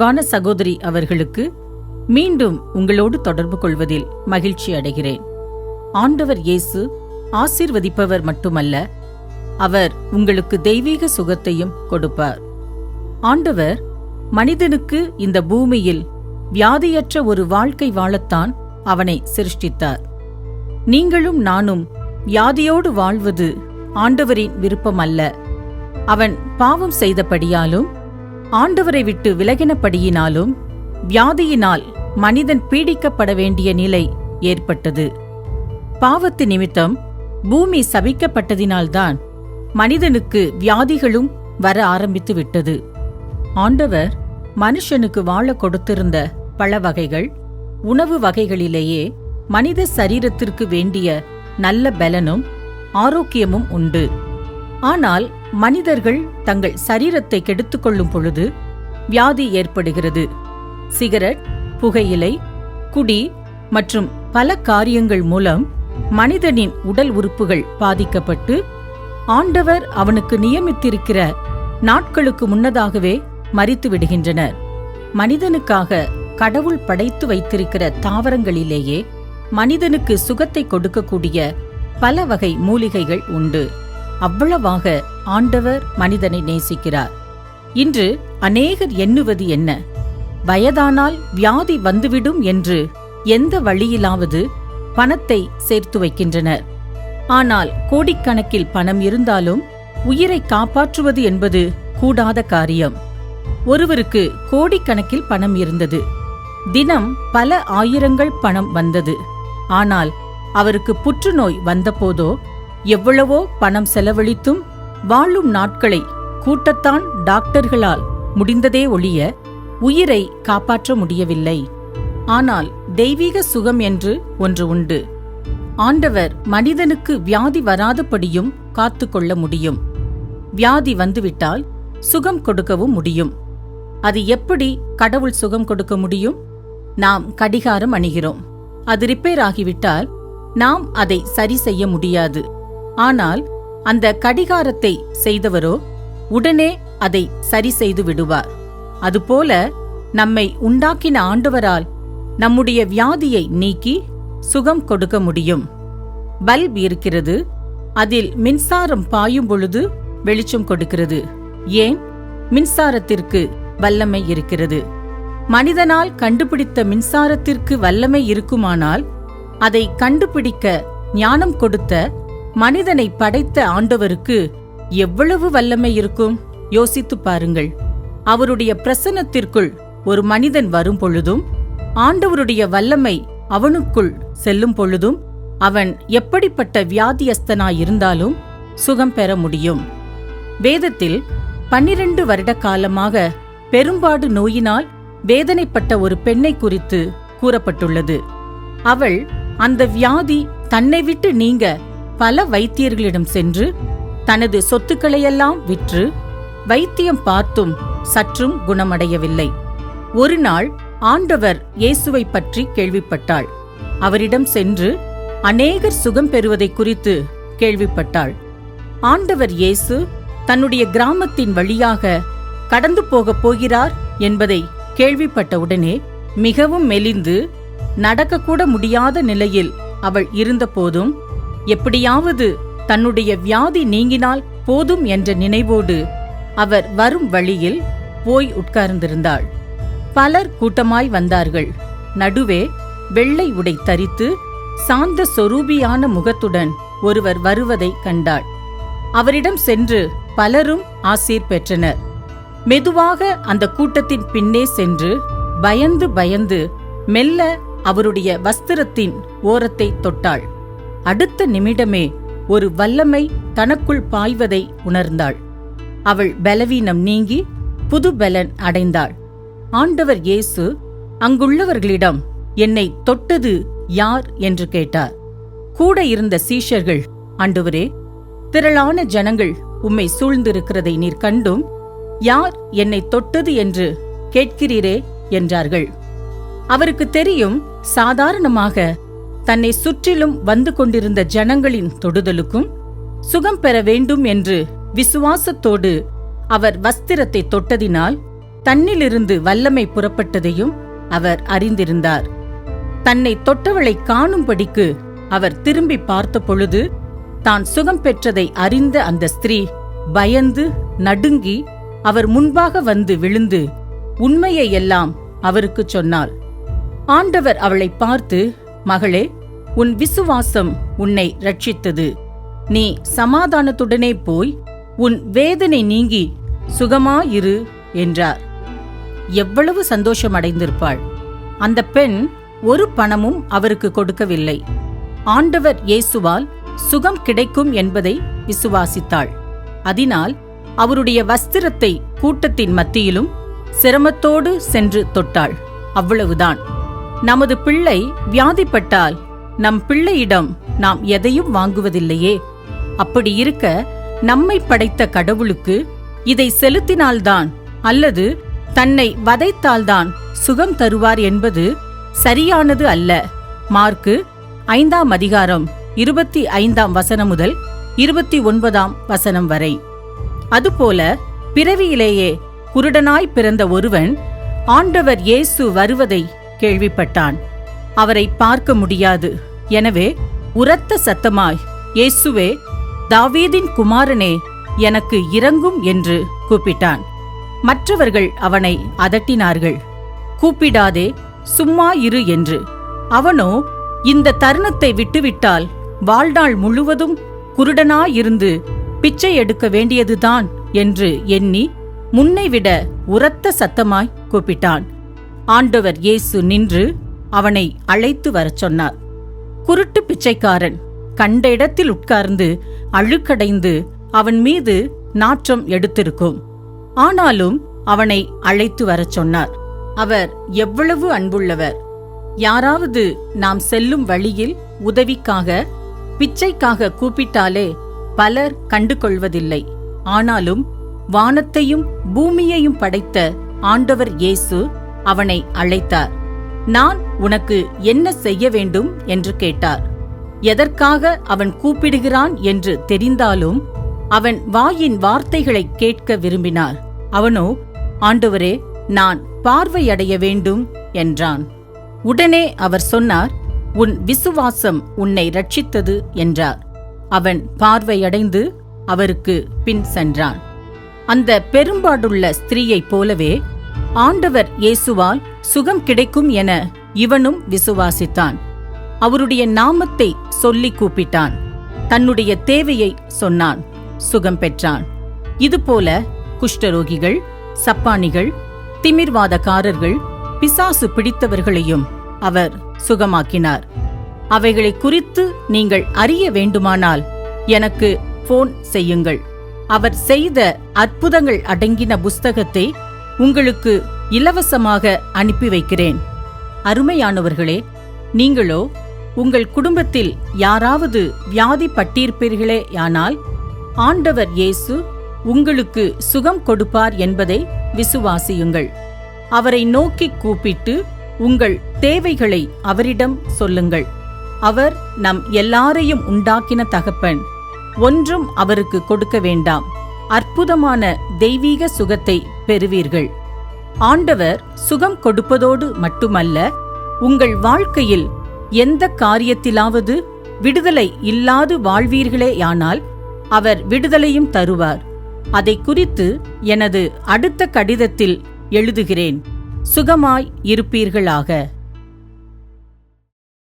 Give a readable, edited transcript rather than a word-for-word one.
அன்பான சகோதரி அவர்களுக்கு மீண்டும் உங்களோடு தொடர்பு கொள்வதில் மகிழ்ச்சி அடைகிறேன். ஆண்டவர் இயேசு ஆசீர்வதிப்பவர் மட்டுமல்ல, அவர் உங்களுக்கு தெய்வீக சுகத்தையும் கொடுப்பார். ஆண்டவர் மனிதனுக்கு இந்த பூமியில் வியாதியற்ற ஒரு வாழ்க்கை வாழத்தான் அவனை சிருஷ்டித்தார். நீங்களும் நானும் வியாதியோடு வாழ்வது ஆண்டவரின் விருப்பமல்ல. அவன் பாவம் செய்தபடியாலும் ஆண்டவரை விட்டு விலகினபடியினாலும் வியாதியினால் மனிதன் பீடிக்கப்பட வேண்டிய நிலை ஏற்பட்டது. பாவத்து நிமித்தம் பூமி சபிக்கப்பட்டதினால்தான் மனிதனுக்கு வியாதிகளும் வர ஆரம்பித்து விட்டது. ஆண்டவர் மனுஷனுக்கு வாழ கொடுத்திருந்த பழ வகைகள், உணவு வகைகளிலேயே மனித சரீரத்திற்கு வேண்டிய நல்ல பலனும் ஆரோக்கியமும் உண்டு. ஆனால் மனிதர்கள் தங்கள் சரீரத்தை கெடுத்துக்கொள்ளும் பொழுது வியாதி ஏற்படுகிறது. சிகரெட், புகையிலை, குடி மற்றும் பல காரியங்கள் மூலம் மனிதனின் உடல் உறுப்புகள் பாதிக்கப்பட்டு ஆண்டவர் அவனுக்கு நியமித்திருக்கிற நாட்களுக்கு முன்னதாகவே மரித்து விடுகின்றனர். மனிதனுக்காக கடவுள் படைத்து வைத்திருக்கிற தாவரங்களிலேயே மனிதனுக்கு சுகத்தை கொடுக்கக்கூடிய பல வகை மூலிகைகள் உண்டு. அவ்வளவாக ஆண்டவர் மனிதனை நேசிக்கிறார். இன்று அநேகர் எண்ணுவது என்ன? வயதானால் வியாதி வந்துவிடும் என்று எந்த வழியிலாவது பணத்தை சேர்த்து வைக்கின்றனர். ஆனால் கோடிக்கணக்கில் பணம் இருந்தாலும் உயிரை காப்பாற்றுவது என்பது கூடாத காரியம். ஒருவருக்கு கோடிக்கணக்கில் பணம் இருந்தது. தினம் பல ஆயிரங்கள் பணம் வந்தது. ஆனால் அவருக்கு புற்றுநோய் வந்தபோதோ எவ்வளவோ பணம் செலவழித்தும் வாழும் நாட்களை கூட்டத்தான் டாக்டர்களால் முடிந்ததே ஒழிய உயிரை காப்பாற்ற முடியவில்லை. ஆனால் தெய்வீக சுகம் என்று ஒன்று உண்டு. ஆண்டவர் மனிதனுக்கு வியாதி வராதபடியும் காத்து கொள்ள முடியும். வியாதி வந்துவிட்டால் சுகம் கொடுக்கவும் முடியும். அது எப்படி கடவுள் சுகம் கொடுக்க முடியும்? நாம் கடிகாரம் அணிகிறோம். அது ரிப்பேர் ஆகிவிட்டால் நாம் அதை சரி செய்ய முடியாது. ஆனால் அந்த கடிகாரத்தை செய்தவரோ உடனே அதை சரி செய்து விடுவார். அதுபோல நம்மை உண்டாக்கின ஆண்டவரால் நம்முடைய வியாதியை நீக்கி சுகம் கொடுக்க முடியும். பல்ப் இருக்கிறது. அதில் மின்சாரம் பாயும் பொழுது வெளிச்சம் கொடுக்கிறது. ஏன்? மின்சாரத்திற்கு வல்லமை இருக்கிறது. மனிதனால் கண்டுபிடித்த மின்சாரத்திற்கு வல்லமை இருக்குமானால் அதை கண்டுபிடிக்க ஞானம் கொடுத்த மனிதனை படைத்த ஆண்டவருக்கு எவ்வளவு வல்லமை இருக்கும்? யோசித்து பாருங்கள். அவருடைய பிரசன்னத்திற்குள் ஒரு மனிதன் வரும் பொழுதும் ஆண்டவருடைய வல்லமை அவனுக்குள் செல்லும் பொழுதும் அவன் எப்படிப்பட்ட வியாதியஸ்தனாயிருந்தாலும் சுகம் பெற முடியும். வேதத்தில் 12 வருட காலமாக பெரும்பாடு நோயினால் வேதனைப்பட்ட ஒரு பெண்ணை குறித்து கூறப்பட்டுள்ளது. அவள் அந்த வியாதி தன்னை விட்டு நீங்க பல வைத்தியர்களிடம் சென்று தனது சொத்துக்களையெல்லாம் விற்று வைத்தியம் பார்த்தும் சற்றும் குணமடையவில்லை. ஒரு நாள் ஆண்டவர் இயேசுவை பற்றி கேள்விப்பட்டாள். அவரிடம் சென்று அநேகர் சுகம் பெறுவதை குறித்து கேள்விப்பட்டாள். ஆண்டவர் இயேசு தன்னுடைய கிராமத்தின் வழியாக கடந்து போகப் போகிறார் என்பதை கேள்விப்பட்டவுடனே மிகவும் மெலிந்து நடக்கக்கூட முடியாத நிலையில் அவள் இருந்தபோதும் எப்படியாவது தன்னுடைய வியாதி நீங்கினால் போதும் என்ற நினைவோடு அவர் வரும் வழியில் போய் உட்கார்ந்திருந்தாள். பலர் கூட்டமாய் வந்தார்கள். நடுவே வெள்ளை உடை தரித்து சாந்த சொரூபியான முகத்துடன் ஒருவர் வருவதை கண்டாள். அவரிடம் சென்று பலரும் ஆசீர் பெற்றனர். மெதுவாக அந்த கூட்டத்தின் பின்னே சென்று பயந்து பயந்து மெல்ல அவருடைய வஸ்திரத்தின் ஓரத்தை தொட்டாள். அடுத்த நிமிடமே ஒரு வல்லமை தனக்குள் பாய்வதை உணர்ந்தாள். அவள் பலவீனம் நீங்கி புது பலன் அடைந்தாள். ஆண்டவர் இயேசு அங்குள்ளவர்களிடம் என்னை தொட்டது யார் என்று கேட்டார். கூட இருந்த சீஷர்கள், ஆண்டவரே, திரளான ஜனங்கள் உம்மை சூழ்ந்திருக்கிறதை நீர் கண்டும் யார் என்னை தொட்டது என்று கேட்கிறீரே என்றார்கள். அவருக்கு தெரியும், சாதாரணமாக தன்னை சுற்றிலும் வந்து கொண்டிருந்த ஜனங்களின் தொடுதலுக்கும் சுகம் பெற வேண்டும் என்று விசுவாசத்தோடு அவர் வஸ்திரத்தை தொட்டதினால் தன்னிலிருந்து வல்லமை புறப்பட்டதையும் அவர் அறிந்திருந்தார். தன்னை தொட்டவளை காணும்படிக்கு அவர் திரும்பி பார்த்த பொழுது தான் சுகம் பெற்றதை அறிந்த அந்த ஸ்திரீ பயந்து நடுங்கி அவர் முன்பாக வந்து விழுந்து உண்மையை எல்லாம் அவருக்குச் சொன்னாள். ஆண்டவர் அவளை பார்த்து, மகளே, உன் விசுவாசம் உன்னை ரட்சித்தது. நீ சமாதானத்துடனே போய் உன் வேதனை நீங்கி சுகமாயிரு என்றார். எவ்வளவு சந்தோஷம் அடைந்திருப்பாள்! அந்த பெண் ஒரு பணமும் அவருக்கு கொடுக்கவில்லை. ஆண்டவர் இயேசுவால் சுகம் கிடைக்கும் என்பதை விசுவாசித்தாள். அதனால் அவருடைய வஸ்திரத்தை கூட்டத்தின் மத்தியிலும் சிரமத்தோடு சென்று தொட்டாள். அவ்வளவுதான். நமது பிள்ளை வியாதிப்பட்டால் நம் பிள்ளையிடம் நாம் எதையும் வாங்குவதில்லையே. அப்படி இருக்க நம்மை படைத்த கடவுளுக்கு இதை செலுத்தினால்தான் அல்லது தன்னை வதைத்தால்தான் சுகம் தருவார் என்பது சரியானது அல்ல. மார்க்கு 5ஆம் அதிகாரம் 25ஆம் வசனம் முதல் 29ஆம் வசனம் வரை. அதுபோல பிறவியிலேயே குருடனாய் பிறந்த ஒருவன் ஆண்டவர் இயேசு வருவதை கேள்விப்பட்டான். அவரை பார்க்க முடியாது. எனவே உரத்த சத்தமாய், இயேசுவே, தாவீதின் குமாரனே, எனக்கு இரங்கும் என்று கூப்பிட்டான். மற்றவர்கள் அவனை அதட்டினார்கள், கூப்பிடாதே, சும்மா இரு என்று. அவனோ இந்த தருணத்தை விட்டுவிட்டால் வாழ்நாள் முழுவதும் குருடனாயிருந்து பிச்சை எடுக்க வேண்டியதுதான் என்று எண்ணி முன்னைவிட உரத்த சத்தமாய் கூப்பிட்டான். ஆண்டவர் இயேசு நின்று அவனை அழைத்து வரச் சொன்னார். குருட்டு பிச்சைக்காரன் கண்ட இடத்தில் உட்கார்ந்து அழுக்கடைந்து அவன் மீது நாற்றம் எடுத்திருக்கும். ஆனாலும் அவனை அழைத்து வரச் சொன்னார். அவர் எவ்வளவு அன்புள்ளவர்! யாராவது நாம் செல்லும் வழியில் உதவிக்காக, பிச்சைக்காக கூப்பிட்டாலே பலர் கண்டு கொள்வதில்லை. ஆனாலும் வானத்தையும் பூமியையும் படைத்த ஆண்டவர் இயேசு அவனை அழைத்தார். நான் உனக்கு என்ன செய்ய வேண்டும் என்று கேட்டார். எதற்காக அவன் கூப்பிடுகிறான் என்று தெரிந்தாலும் அவன் வாயின் வார்த்தைகளை கேட்க விரும்பினார். அவனோ, ஆண்டவரே, நான் பார்வையடைய வேண்டும் என்றான். உடனே அவர் சொன்னார், உன் விசுவாசம் உன்னை ரட்சித்தது என்றார். அவன் பார்வையடைந்து அவருக்கு பின் சென்றான். அந்த பெரும்பாடுள்ள ஸ்திரீயைப் போலவே ஆண்டவர் இயேசுவால் சுகம் கிடைக்கும் என இவனும் விசுவாசித்தான். அவருடைய நாமத்தை சொல்லி கூப்பிட்டான். தன்னுடைய தேவையை சொன்னான். சுகம் பெற்றான். இதுபோல குஷ்டரோகிகள், சப்பானிகள், திமிர்வாதக்காரர்கள், பிசாசு பிடித்தவர்களையும் அவர் சுகமாக்கினார். அவைகளை குறித்து நீங்கள் அறிய வேண்டுமானால் எனக்கு போன் செய்யுங்கள். அவர் செய்த அற்புதங்கள் அடங்கின புஸ்தகத்தை உங்களுக்கு இலவசமாக அனுப்பி வைக்கிறேன். அருமையானவர்களே, நீங்களோ உங்கள் குடும்பத்தில் யாராவது வியாதிப்பட்டிருப்பீர்களேயானால் ஆண்டவர் இயேசு உங்களுக்கு சுகம் கொடுப்பார் என்பதை விசுவாசியுங்கள். அவரை நோக்கி கூப்பிட்டு உங்கள் தேவைகளை அவரிடம் சொல்லுங்கள். அவர் நம் எல்லாரையும் உண்டாக்கின தகப்பன். ஒன்றும் அவருக்கு கொடுக்க வேண்டாம். அற்புதமான தெய்வீக சுகத்தை பெறுவீர்கள். ஆண்டவர் சுகம் கொடுப்பதோடு மட்டுமல்ல, உங்கள் வாழ்க்கையில் எந்த காரியத்திலாவது விடுதலை இல்லாது வாழ்வீர்களேயானால் அவர் விடுதலையும் தருவார். அதை குறித்து எனது அடுத்த கடிதத்தில் எழுதுகிறேன். சுகமாய் இருப்பீர்களாக.